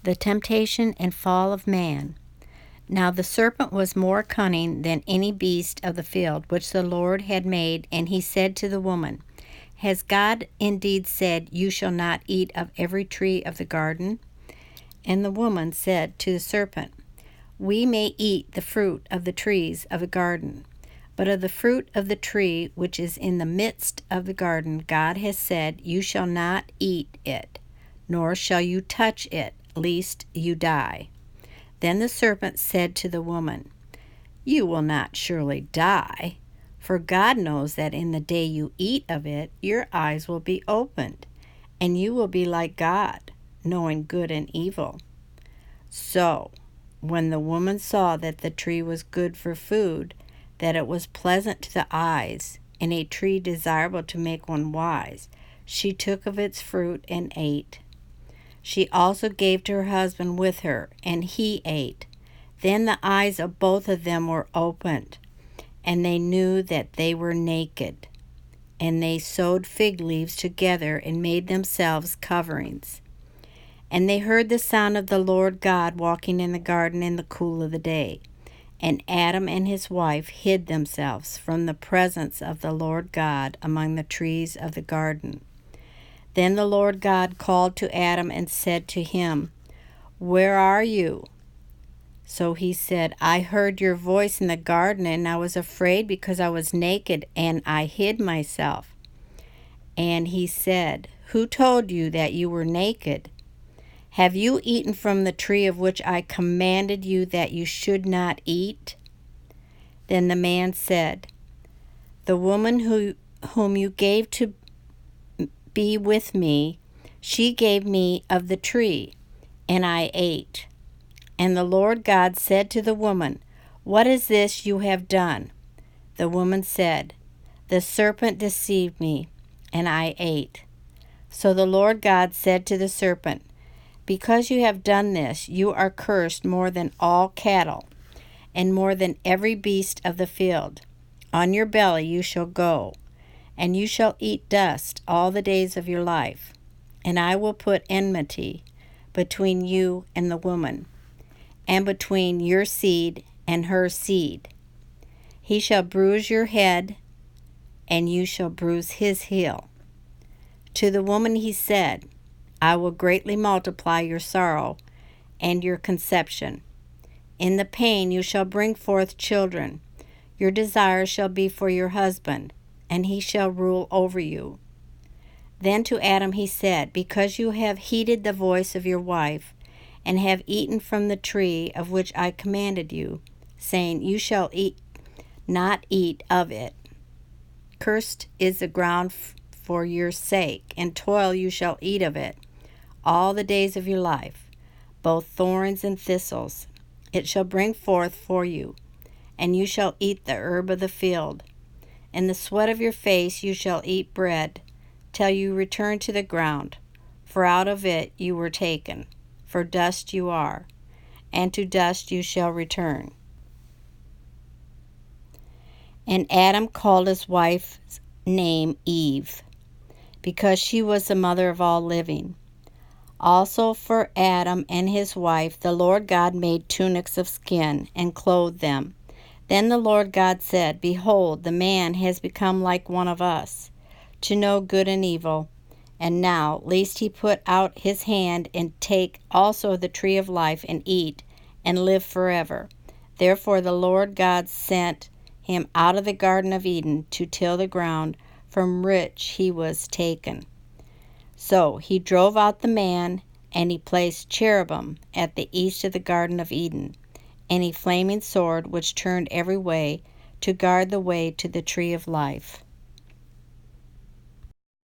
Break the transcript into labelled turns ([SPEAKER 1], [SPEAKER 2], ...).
[SPEAKER 1] The temptation and fall of man. Now the serpent was more cunning than any beast of the field which the Lord had made, and he said to the woman, Has God indeed said, You shall not eat of every tree of the garden? And the woman said to the serpent, We may eat the fruit of the trees of the garden, but of the fruit of the tree which is in the midst of the garden, God has said, You shall not eat it, nor shall you touch it, lest you die. Then the serpent said to the woman, You will not surely die, for God knows that in the day you eat of it, your eyes will be opened, and you will be like God, knowing good and evil. So, when the woman saw that the tree was good for food, that it was pleasant to the eyes, and a tree desirable to make one wise, she took of its fruit and ate. She also gave to her husband with her, and he ate. Then the eyes of both of them were opened, and they knew that they were naked. And they sewed fig leaves together and made themselves coverings. And they heard the sound of the Lord God walking in the garden in the cool of the day. And Adam and his wife hid themselves from the presence of the Lord God among the trees of the garden. Then the Lord God called to Adam and said to him, Where are you? So he said, I heard your voice in the garden, and I was afraid because I was naked, and I hid myself. And he said, Who told you that you were naked? Have you eaten from the tree of which I commanded you that you should not eat? Then the man said, The woman whom you gave to be with me, she gave me of the tree, and I ate. And the Lord God said to the woman, What is this you have done? The woman said, The serpent deceived me, and I ate. So the Lord God said to the serpent, Because you have done this, you are cursed more than all cattle, and more than every beast of the field. On your belly you shall go, and you shall eat dust all the days of your life. And I will put enmity between you and the woman, and between your seed and her seed. He shall bruise your head, and you shall bruise his heel. To the woman he said, I will greatly multiply your sorrow and your conception. In the pain you shall bring forth children. Your desire shall be for your husband, and he shall rule over you. Then to Adam he said, Because you have heeded the voice of your wife, and have eaten from the tree of which I commanded you, saying, You shall not eat of it. Cursed is the ground for your sake, and toil you shall eat of it all the days of your life, both thorns and thistles it shall bring forth for you, and you shall eat the herb of the field. In the sweat of your face you shall eat bread, till you return to the ground, for out of it you were taken. For dust you are, and to dust you shall return. And Adam called his wife's name Eve, because she was the mother of all living. Also for Adam and his wife the Lord God made tunics of skin, and clothed them. Then the Lord God said, Behold, the man has become like one of us, to know good and evil. And now, lest he put out his hand and take also the tree of life and eat, and live forever. Therefore the Lord God sent him out of the Garden of Eden to till the ground from which he was taken. So he drove out the man, and he placed cherubim at the east of the Garden of Eden, and a flaming sword which turned every way, to guard the way to the tree of life.